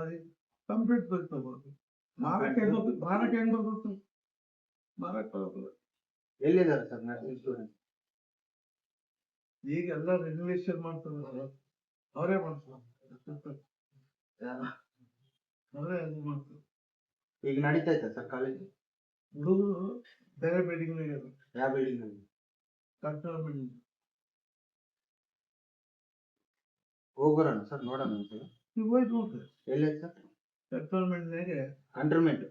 అది ಕಂಪ್ಲೀಟ್ ತಗೋದು ಮಾರಕ್ಕೆ ಹೆಂಗ್ ಬರ್ಬೇಕು ಮಾರಕ್ಕೆ ಬರೋದು. ಎಲ್ಲಿದ್ದಾರೆ ಸರ್ ನರ್ಸಿಂಗ್ ಸ್ಟೂಡೆಂಟ್? ಈಗ ಎಲ್ಲ ರಿನೋವೇಷನ್ ಮಾಡ್ತಾರೆ, ಅವರೇ ಮಾಡ್ತಾರೆ, ಅವರೇ ಇದು ಮಾಡ್ತಾರೆ. ಈಗ ನಡೀತೈತೆ ಸರ್ ಕಾಲೇಜ್? ಹುಡುಗರು ಬೇರೆ ಬಿಲ್ಡಿಂಗ್ ಯಾವ ಬಿಲ್ಡಿಂಗ್ ನಲ್ಲಿ? Control building. ಹೋಗೋಣ ಸರ್, ನೋಡೋಣ ಸರ್. ನೀವು ಹೋಗಿ ನೋಡ್ರಿ ಎಲ್ಲಿ ಸರ್? ಕಂಟ್ರೋಲ್ಮೆಂಟ್ನಾಗೆ. ಕಂಟ್ರೋಲ್ಮೆಂಟ್?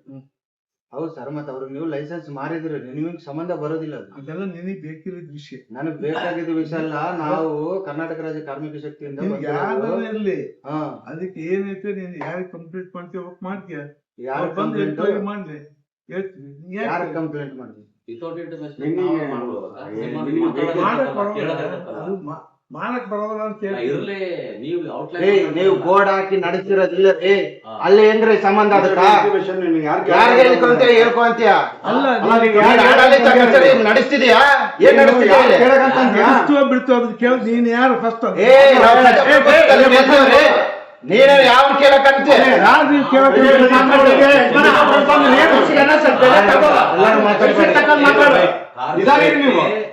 ಹೌದು ಸರ್, ಮತ್ತೆ ಅವ್ರಿಗೆ ನೀವು ಲೈಸೆನ್ಸ್ ಮಾರಿದ್ರೆ ನಿಮಗೆ ಸಂಬಂಧ ಬರೋದಿಲ್ಲ ಅದು. ಅದೆಲ್ಲ ನಿನಗೆ ಬೇಕಿರೋದ್ ವಿಷಯ, ನನಗೆ ಬೇಕಾಗಿದ್ದ ವಿಷಯ ಅಲ್ಲ. ನಾವು ಕರ್ನಾಟಕ ರಾಜ್ಯ ಕಾರ್ಮಿಕ ಶಕ್ತಿಯಿಂದ ಇರ್ಲಿ ಅದಕ್ಕೆ ಏನೈತೆ ನೀನ್ ಯಾರಿಗೆ ಕಂಪ್ಲೀಟ್ ಮಾಡ್ತೀವಿ ಅವಕ್ ಮಾಡ್ತೀಯ. ಯಾರು ಬಂದು ಕಂಪ್ಲೇಂಟ್ ಮಾಡ್ಲಿ ಹೇಳ್ತೀನಿ. ಯಾರು ಕಂಪ್ಲೇಂಟ್ ಮಾಡಿದ್ವಿ? ಮಾಡಕ್ ಬರೋಲ್ಲ ಅಂತ ಹೇಳಿ ನೀವು ಬೋರ್ಡ್ ಹಾಕಿ ನಡೆಸ್ತಿರೋದಿಲ್ಲ ರೀ. ಅಲ್ಲಿ ಹೆಂಗ್ರಿ ಸಂಬಂಧ? ಅದಕ್ಕ ಯಾರಿಗೆ ಹೇಳ್ಕೊಂತೀಯ? ನಡೆಸ್ತಿದ್ಯಾ? ಏನ್ ನಡೆಸ್ತಿದ್ಯಾ? ಬಿಡ್ತು ಅದಕ್ಕೆ ಕೇಳ. ನೀನ್ ಯಾರು ಫಸ್ಟ್? ನೀನು ಯಾವ ಕೇಳಕಂತೀಯ?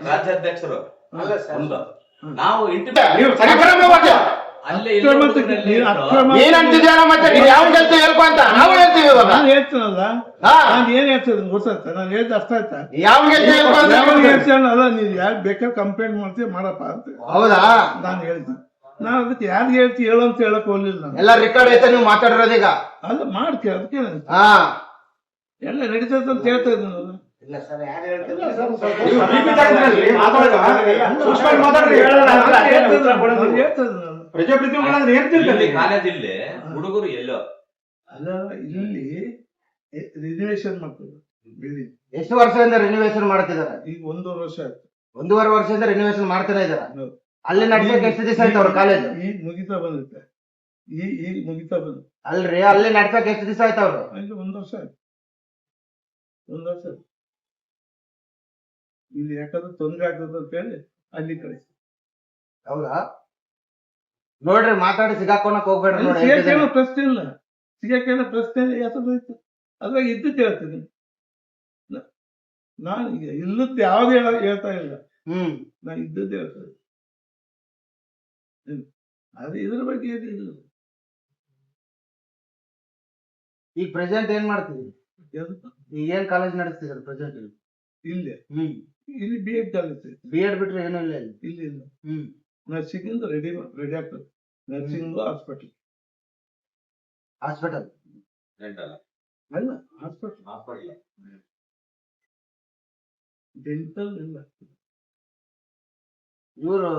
ರಾಜ್ಯಾಧ್ಯಕ್ಷರು ನಾವು ಹೇಳ್ತೀನಲ್ಲ, ನಾನು ಏನ್ ಹೇಳ್ತಿದ್ದೀನಿ ಗೊತ್ತ? ನಾನು ಹೇಳ್ದ ಅರ್ಥ ಆಯ್ತಾ? ಹೇಳ್ತೀನಲ್ಲ, ನೀನ್ ಯಾರು ಬೇಕಾದ್ರೆ ಕಂಪ್ಲೇಂಟ್ ಮಾಡ್ತೀವಿ ಮಾಡಪ್ಪ ಅಂತ. ಹೌದಾ? ನಾನು ಹೇಳ್ತೀನಿ. ನಾವ್ ಅದಕ್ಕೆ ಯಾರಿಗೆ ಹೇಳ್ತೀವಿ ಹೇಳು ಅಂತ ಹೇಳಕ್ ಹೋಗ್ಲಿಲ್ಲ. ಎಲ್ಲ ರೆಕಾರ್ಡ್ ಐತೆ ನೀವು ಮಾತಾಡಿರೋದೀಗ. ಅಲ್ಲ ಮಾಡ್ತೀವಿ, ಅದಕ್ಕೆ ಎಲ್ಲ ನಡೀತೈತೆ ಅಂತ ಹೇಳ್ತಾ ಇದ್ದೀನಿ. ಇಲ್ಲ ಸರ್, ಯಾರು ಕಾಲೇಜಲ್ಲಿ ಹುಡುಗರು ಎಲ್ಲೋ ಅಲ್ಲ, ಇಲ್ಲಿ ರಿನೋವೇಷನ್ ಮಾಡ್ತಾರೆ. ಎಷ್ಟು ವರ್ಷದಿಂದ ರಿನೋವೇಷನ್ ಮಾಡ್ತಿದಾರೆ? ಈಗ 1.5 ವರ್ಷ ಆಯ್ತು. 1.5 ವರ್ಷದಿಂದ ರಿನೋವೇಷನ್ ಮಾಡ್ತಾನೆ ಇದಾರೆ. ಅಲ್ಲಿ ನಡ್ಸಕ್ಕೆ ಎಷ್ಟು ದಿವಸ ಆಯ್ತು ಅವ್ರ ಕಾಲೇಜ್? ಈಗ ಮುಗಿತಾ ಬಂದಿತ್ತೆ. ಈಗ ಮುಗಿತಾ ಬಂದ. ಅಲ್ರಿ, ಅಲ್ಲಿ ನಡ್ಸಕ್ಕೆ ಎಷ್ಟು ದಿವಸ ಆಯ್ತು ಅವ್ರು? 1 ವರ್ಷ ಆಯ್ತು. 1 ವರ್ಷ ಆಯ್ತು. ಇಲ್ಲಿ ಯಾಕಂದ್ರೆ ತೊಂದ್ರೆ ಆಗ್ತದೆ ಅಂತ ಹೇಳಿ ಅಲ್ಲಿ ಕಳಿಸಿ. ಹೌದಾ? ನೋಡ್ರಿ, ಮಾತಾಡಿ ಸಿಗಾಕೋಣಕ್ ಹೋಗ್ಬೇಡ್ರಿ. ಸಿಗಕ್ಕೇನೋ ಪ್ರಶ್ನೆ ಇಲ್ಲ, ಸಿಗಕ್ಕೇನೋ ಪ್ರಶ್ನೆ ಯಾಕಂದ್ರೆ ಅದ್ರಾಗ ಇದ್ದದ್ದು ಹೇಳ್ತೀನಿ ನಾನು. ಈಗ ಇಲ್ಲದ್ದು ಯಾವ್ದು ಹೇಳ್ತಾ ಇಲ್ಲ, ನಾ ಇದ್ದದ್ದು ಹೇಳ್ತಾ ಇಲ್ಲ. ಅದು ಇದ್ರ ಬಗ್ಗೆ ಏನಿಲ್ಲ. ಈಗ ಪ್ರೆಸೆಂಟ್ ಏನ್ ಮಾಡ್ತಿದ್ರಿ? ಈಗ ಏನ್ ಕಾಲೇಜ್ ನಡೆಸ್ತಿದ್ರು ಪ್ರೆಸೆಂಟ್? ಇಲ್ಲಿ ಇಲ್ಲಿ B.Ed ಕಾಲೇಜ್. B.Ed ಬಿಟ್ರೆ ಏನೂ ಇಲ್ಲ ಇಲ್ಲಿ ಇಲ್ಲ. ನರ್ಸಿಂಗ್ ರೆಡಿ ಆಗ್ತದೆ. ನರ್ಸಿಂಗ್ ಹಾಸ್ಪಿಟಲ್ ಅಲ್ಲ, ಹಾಸ್ಪಿಟಲ್ ಡೆಂಟಲ್ ಇಲ್ಲ. ಇವರು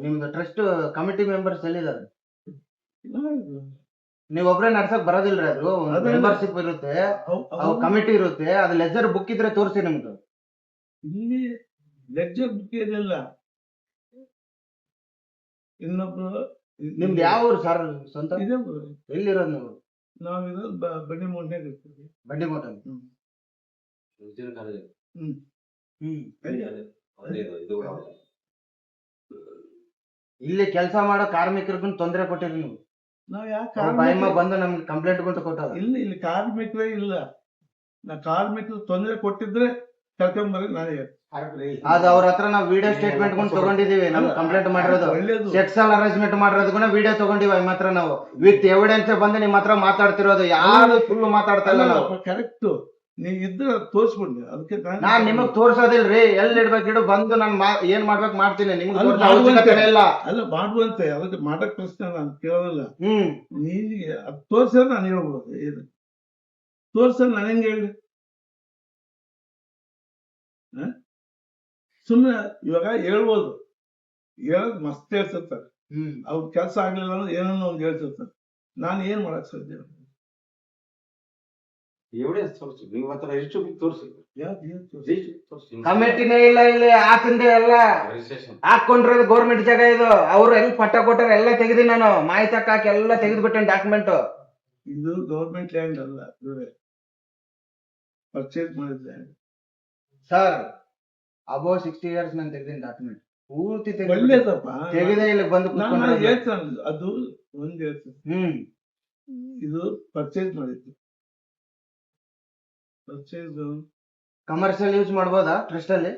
ನಿಮ್ದು ಟ್ರಸ್ಟ್ ಕಮಿಟಿ ಮೆಂಬರ್ಸ್ ಎಲ್ಲಿದ್ದಾರೆ? ನೀವೊಬ್ರೇ ನಡ್ಸಕ್ ಬರೋದಿಲ್ರಿ. ಅದು ಮೆಂಬರ್ಶಿಪ್ ಇರುತ್ತೆ, ಕಮಿಟಿ ಇರುತ್ತೆ. ಅದು ಲೆಜರ್ ಬುಕ್ ಇದ್ರೆ ತೋರಿಸಿ ನಿಮ್ದು. ಇಲ್ಲಿ ಲೆಕ್ಚರ್ ಬುಕ್ ಏನಿಲ್ಲ. ಇನ್ನೊಬ್ರು ನಿಮ್ದು ಯಾವ ಊರು ಸರ್? ಸ್ವಂತ ಇದೆ. ಎಲ್ಲಿರೋದು ನೀವು? ನಾವಿರೋದು ಬಂಡಿಮೋಟ್ನಾಗ ಇರ್ತೀವಿ. ಬಂಡಿಮೋಟ. ಇಲ್ಲಿ ಕೆಲಸ ಮಾಡೋ ಕಾರ್ಮಿಕರಿಗೂ ತೊಂದರೆ ಕೊಟ್ಟಿರಿ ನೀವು. ನಾವ್ ಯಾಕೆ ಬಂದು ನಮ್ಗೆ ಕಂಪ್ಲೇಂಟ್ ಕೊಟ್ಟ? ಇಲ್ಲಿ ಕಾರ್ಮಿಕರೇ ಇಲ್ಲ. ನಾ ಕಾರ್ಮಿಕರು ತೊಂದರೆ ಕೊಟ್ಟಿದ್ರೆ ಕರ್ಕೊಂಬರಿ ನಾನೇ. ಅದು ಅವ್ರ ಹತ್ರ ನಾವು ವಿಡಿಯೋ ಸ್ಟೇಟ್ಮೆಂಟ್ ತಗೊಂಡಿದೀವಿ. ನಮ್ ಕಂಪ್ಲೇಂಟ್ ಮಾಡಿರೋದು ಸೆಕ್ಸುವಲ್ ಅರೇಂಜ್ಮೆಂಟ್ ಮಾಡಿರೋದಕ್ಕೂ ವಿಡಿಯೋ ತಗೊಂಡಿವಿ. ನಿಮ್ಮ ಹತ್ರ ನಾವು ವಿತ್ ಎವಿಡೆನ್ಸ್ ಬಂದು ನಿಮ್ಮ ಹತ್ರ ಮಾತಾಡ್ತಿರೋದು. ಯಾರು ಸುಳ್ಳು ಮಾತಾಡ್ತಾ ಇಲ್ಲ ನಾವು. ಕರೆಕ್ಟ್, ನೀವ್ ಇದ್ರೆ ತೋರ್ಸ್ಬಿಡ್ಲಿ. ಅದಕ್ಕೆ ನಾನ್ ನಿಮಗ್ ತೋರ್ಸೋದಿಲ್ರಿ. ಎಲ್ಲಿ ಇಡ್ಬೇಕಿಡು ಬಂದು ನಾನ್ ಏನ್ ಮಾಡ್ಬೇಕು ಮಾಡ್ತೀನಿ. ನಿಮ್ಗೆ ಅವಶ್ಯಕತೆ ಇಲ್ಲ. ಅಲ್ಲ ಮಾಡುವಂತೆ, ಅದಕ್ಕೆ ಮಾಡಕ್ ಪ್ರಶ್ನೆ ನಾನು ಕೇಳೋದಿಲ್ಲ. ನೀನಿಗೆ ಅದು ತೋರ್ಸಿದ್ರೆ ನಾನು ಹೇಳ್ಬೋದು. ಏನು ತೋರ್ಸಲ್ಲ ನಾನು ಹೆಂಗೆ ಹೇಳಿ? ಸುಮ್ಮನೆ ಇವಾಗ ಹೇಳ್ಬೋದು, ಹೇಳೋದು ಮಸ್ತ್ ಹೇಳ್ತಿರ್ತಾರೆ. ಅವ್ರ ಕೆಲಸ ಆಗ್ಲಿಲ್ಲ ಅಂದ್ರೆ ಏನನ್ನ ಒಂದು ಹೇಳ್ತಿರ್ತಾರೆ. ನಾನು ಏನ್ ಮಾಡಕ್ ಸಾಧ್ಯ? ಕಮಿಟಿನೇ ಇಲ್ಲ, ಇಲ್ಲಿ ಆತಿಂದೆ ಎಲ್ಲ ಹಾಕೊಂಡಿರೋದು ಗೌರ್ಮೆಂಟ್ ಜಾಗ ಇದು. ಅವ್ರು ಹೆಂಗ್ ಪಟ್ಟ ಕೊಟ್ಟಾರ ಎಲ್ಲ ತೆಗೆದಿ ನಾನು ಮಾಹಿತಿ ಹಾಕಿ ಎಲ್ಲ ತೆಗೆದ್ಬಿಟ್ಟೆ ಡಾಕ್ಯುಮೆಂಟ್. ಇದು ಗೌರ್ಮೆಂಟ್ ಲ್ಯಾಂಡ್ ಅಲ್ಲ, ಪರ್ಚೇಸ್ ಮಾಡಿದ ಲ್ಯಾಂಡ್ ಸರ್. ಅಬೌವ್ 60 years ನಾನು ತೆಗೆದಿನ ಡಾಕ್ಯುಮೆಂಟ್ ಪೂರ್ತಿ ಒಳ್ಳೇದಪ್ಪ. ತೆಗೆದೇ ಇಲ್ಲಿ ಬಂದು ಹೇಳ್ತಾನೆ ಅದು ಒಂದು ಹೇಳ್ತೀನಿ. ಇದು ಪರ್ಚೇಸ್ ಮಾಡಿದ್ದು. ಪರ್ಚೇಸ್ ಕಮರ್ಷಿಯಲ್ ಯೂಸ್ ಮಾಡ್ಬೋದಾ ಟ್ರಸ್ಟ್ ಅಲ್ಲಿ?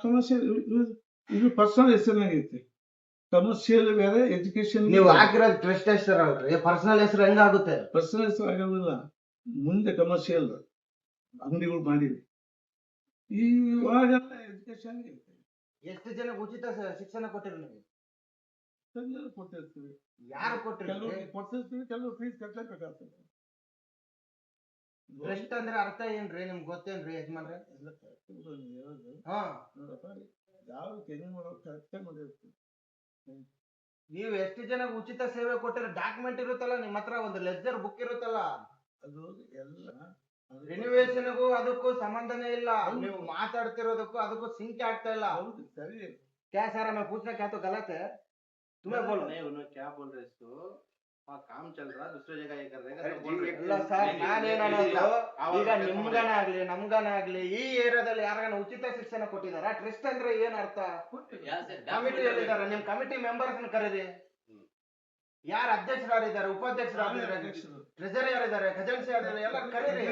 ಕಮರ್ಷಿಯಲ್ ಇದು ಪರ್ಸನಲ್ ಹೆಸರಿನಾಗೈತಿ. ಕಮರ್ಷಿಯಲ್ ಬೇರೆ, ಎಜುಕೇಶನ್. ನೀವು ಹಾಕಿರೋದು ಟ್ರಸ್ಟ್ ಹೆಸರು ಅಲ್ರಿ, ಪರ್ಸನಲ್ ಹೆಸರು ಹೆಂಗಾಗುತ್ತೆ? ಪರ್ಸನಲ್ ಹೆಸರು ಆಗೋದಿಲ್ಲ. ಮುಂದೆ ಕಮರ್ಷಿಯಲ್ ಅಂಗಡಿಗಳು ಮಾಡಿವಿ. ಇವಾಗೆಲ್ಲ ಎಜುಕೇಶನ್ ಎಷ್ಟು ಜನ ಉಚಿತ ಶಿಕ್ಷಣ ಕೊಟ್ಟಿರಿ ನೀವು? ಕೊಟ್ಟಿರ್ತೀವಿ. ಯಾರು ಕೊಟ್ಟಿರಿ? ಕೆಲವ್ರಿಗೆ ಕೊಟ್ಟಿರ್ತೀವಿ, ಕೆಲವು ಫೀಸ್ ಕಟ್ಟಲೇಬೇಕಾಗ್ತದೆ. ಟ್ರಸ್ಟ್ ಅಂದ್ರೆ ಅರ್ಥ ಏನ್ರಿ ನಿಮ್ಗೆ ಗೊತ್ತೇನ್ರಿ ಯಜಮಾನ್ರೆ? ಎಲ್ಲ ಹೇಳೋದು ಹಾ, ನೋಡಪ್ಪ, ಯಾವ ಕೆಲಸ ಮಾಡೋದು ಕರೆಕ್ಟೇ ಮಾಡಿರ್ತೀವಿ. ನೀವು ಎಷ್ಟು ಜನ ಉಚಿತ ಸೇವೆ ಕೊಟ್ಟಿರೋ ಡಾಕ್ಯುಮೆಂಟ್ ಇರುತ್ತಲ್ಲ ನಿಮ್ಮ ಹತ್ರ, ಒಂದು ಲೆಜರ್ ಬುಕ್ ಇರುತ್ತಲ್ಲ. ಅದು ಎಲ್ಲ ರಿನಿವೇಶನ್ಗೂ ಅದಕ್ಕೂ ಸಂಬಂಧನೇ ಇಲ್ಲ. ನೀವು ಮಾತಾಡ್ತಿರೋದಕ್ಕೂ ಅದಕ್ಕೂ ಸಿಂಕ್ ಆಗ್ತಾ ಇಲ್ಲ. ಹೌದು, ಸರಿ. क्या सर हमें पूछना क्या तो गलत है? तुम्हें बोलो। नहीं, उन्होंने क्या बोल रहे इसको, वहाँ काम चल रहा, दूसरी जगह ये कर रहे हैं, अरे बोल रहे हैं। ಇಲ್ಲ ಸರ್, ನಾನೇನನ್ನೋದು ಈಗ ನಿಮ್ಗನೇ ಆಗ್ಲಿ ಈ ಏರಿಯಾದಲ್ಲಿ ಯಾರಿಗಾನ ಉಚಿತ ಶಿಕ್ಷಣ ಕೊಟ್ಟಿದಾರ? ಟ್ರಸ್ಟ್ ಅಂದ್ರೆ ಏನ್ ಅರ್ಥ? ಕಮಿಟಿಯಲ್ಲಿ ಇದಾರೆ, ನಿಮ್ ಕಮಿಟಿ ಮೆಂಬರ್ಸ್ ಕರೀರಿ. ಯಾರು ಅಧ್ಯಕ್ಷರಾರಿದ್ದಾರೆ, ಉಪಾಧ್ಯಕ್ಷರಾರಿದ್ದಾರೆ, ಟ್ರೆಜರ್ ಯಾರಿದ್ದಾರೆ, ಖಜಾನ್ಸಿ ಯಾರಿದ್ದಾರೆ, ಎಲ್ಲ ಕರೀರಿ.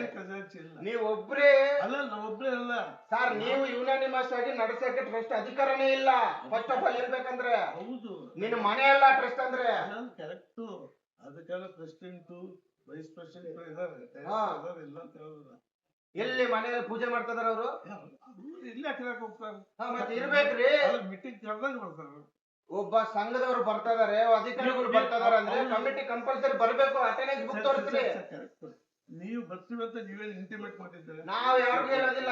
ನೀವು ಒಬ್ರೇ ಅಲ್ಲ, ನಾವೊಬ್ರೇ ಅಲ್ಲ ಸರ್, ನೀವು ಯುನಾನಿಮಸ್ ಆಗಿ ನಡೆಸಕ್ಕೆ ಟ್ರಸ್ಟ್ ಅಧಿಕಾರನೇ ಇಲ್ಲ. ಫಸ್ಟ್ ಆಫ್ ಆಲ್ ಹೇಳ್ಬೇಕಂದ್ರೆ ಹೌದು, ನಿನ್ನ ಮನೆ ಎಲ್ಲ ಟ್ರಸ್ಟ್ ಅಂದ್ರೆ. ಕರೆಕ್ಟ್. ಅದಕ್ಕೆಲ್ಲ ಪ್ರೆಸಿಡೆಂಟ್, ವೈಸ್ ಪ್ರೆಸಿಡೆಂಟ್ ಇದಾರೆ. ಹಾ. ಇಲ್ಲ ಅಂತ ಹೇಳೋದಿಲ್ಲ. ಎಲ್ಲಿ ಮನೆಯಲ್ಲಿ ಪೂಜೆ ಮಾಡ್ತಿದಾರ ಅವರು? ಇಲ್ಲ ಕೇಳಕ್ ಹೋಗ್ತಾರೆ. ಮತ್ತೆ ಇರ್ಬೇಕ್ರಿ. ಮೀಟಿಂಗ್ ಕರೆದಾಗ ಮಾಡ್ತಾರೆ. ಒಬ್ಬ ಸಂಘದವ್ರು ಬರ್ತಾ ಇದಾರೆ, ಅಧಿಕಾರಿಗಳು ಬರ್ತಾ ಇದಾರೆ ಅಂದ್ರೆ ಕಮಿಟಿ ಕಂಪಲ್ಸರಿ ಬರ್ಬೇಕು. ಅಟೆಂಡೆನ್ಸ್ ಬುಕ್ ತೋರಿಸ್ರಿ. ನೀವು ಬರ್ತೀವಿ ಅಂತ ನೀವೇನು ಇಂಟಿಮೇಟ್ ಮಾಡಿದ್ದೀರಿ? ನಾವ್ ಯಾರಿಗೂ ಹೇಳೋದಿಲ್ಲ.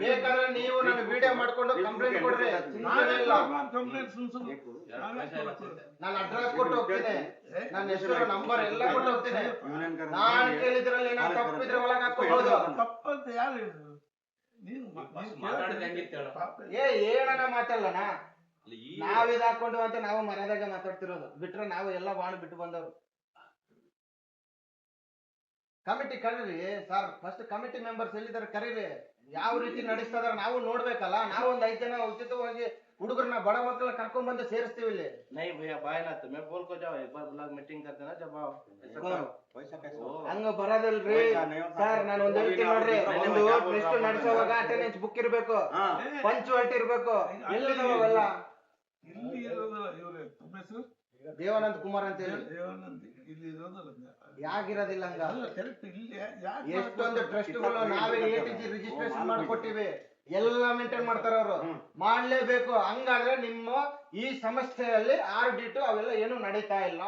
ಬೇಕಾದ್ರೆ ನೀವು ನನ್ನ ವಿಡಿಯೋ ಮಾಡ್ಕೊಂಡು ಕಂಪ್ಲೇಂಟ್ ಕೊಡ್ರಿ. ನಾನು ಅಡ್ರೆಸ್ ಕೊಟ್ಟು ಹೋಗ್ತೀನಿ, ನನ್ನ ಹೆಸರು ನಂಬರ್ ಎಲ್ಲ ಕೊಟ್ಟು ಹೋಗ್ತೀನಿ. ನಾನು ಕೇಳಿದ್ರಲ್ಲಿ ಏನಾದ್ರು ತಪ್ಪಿದ್ರೆ ಒಳಗೆ ಹಾಕೋಬಹುದು. ತಪ್ಪಂತ ಯಾರು ಹೇಳಿದ್ರು? ನೀವು ಏನನ ಮಾತಾಡಲಣ, ನಾವ್ ಇದ್ ಹಾಕೊಂಡು ಅಂತ ನಾವು ಮರ್ಯಾದಾಗ ಮಾತಾಡ್ತಿರೋದು ಬಿಟ್ರೆ ನಾವು ಎಲ್ಲ ಬಾಳು ಬಿಟ್ಟು ಬಂದವರು. ಕಮಿಟಿ ಕರೀರಿ ಸರ್, ಫಸ್ಟ್ ಕಮಿಟಿ ಮೆಂಬರ್ಸ್ ಎಲ್ಲಿದ್ದಾರೆ ಕರೀರಿ. ಯಾವ ರೀತಿ ನಡೆಸ್ತಾ ಇದಾರೆ ನಾವು ನೋಡ್ಬೇಕಲ್ಲ. ನಾವು ಒಂದ್ 5 ಜನ ಉಚಿತವಾಗಿ ಹುಡುಗರನ್ನ ಬಡ ಮಕ್ಕಳ ಕರ್ಕೊಂಡ್ ಬಂದು ಸೇರಿಸ್ತೀವಿ ಇಲ್ಲಿ. नहीं भैया भाई ना, तुम्हें बोल को जाओ, एक बार ब्लॉग मीटिंग करते ना जब आओ। ಹಂಗ ಬರೋದಲ್ರಿ ಸರ್. ನಾನು ಒಂದ್ ಹೇಳ್ತೀನಿ ನೋಡ್ರಿ, ಒಂದು ಟೆಸ್ಟ್ ನಡೆಸುವಾಗ ಅಟೆಂಡೆನ್ಸ್ ಬುಕ್ ಇರ್ಬೇಕು, ಪಂಚುವಾಲಿಟಿ ಇರ್ಬೇಕು. ಎಲ್ಲಿದಾವೆಲ್ಲ? ಇಲ್ಲಿ ಇರೋದು ಇವ್ರೆ ತಮ್ಮ ಹೆಸರು ದೇವಾನಂದ್ ಕುಮಾರ್ ಅಂತ ಹೇಳಿ. ದೇವಾನಂದ್ ಇಲ್ಲಿ ಇರೋದಲ್ಲ. ಯಾಗಿರೋದಿಲ್ಲ ಹಂಗ? ಕರೆಕ್ಟ್. ಇಲ್ಲಿ ಎಷ್ಟೊಂದು ಟ್ರಸ್ಟ್ಗಳು ನಾವೇ ATG ರಿಜಿಸ್ಟ್ರೇಷನ್ ಮಾಡ್ಕೊಟ್ಟಿವಿ, ಎಲ್ಲ ಮೇಂಟೈನ್ ಮಾಡ್ತಾರ ಅವರು. ಮಾಡ್ಲೇಬೇಕು. ಹಂಗಾದ್ರೆ ನಿಮ್ಮ ಈ ಸಂಸ್ಥೆಯಲ್ಲಿ RD2 ಅವೆಲ್ಲ ಏನು ನಡೀತಾ ಇಲ್ಲ.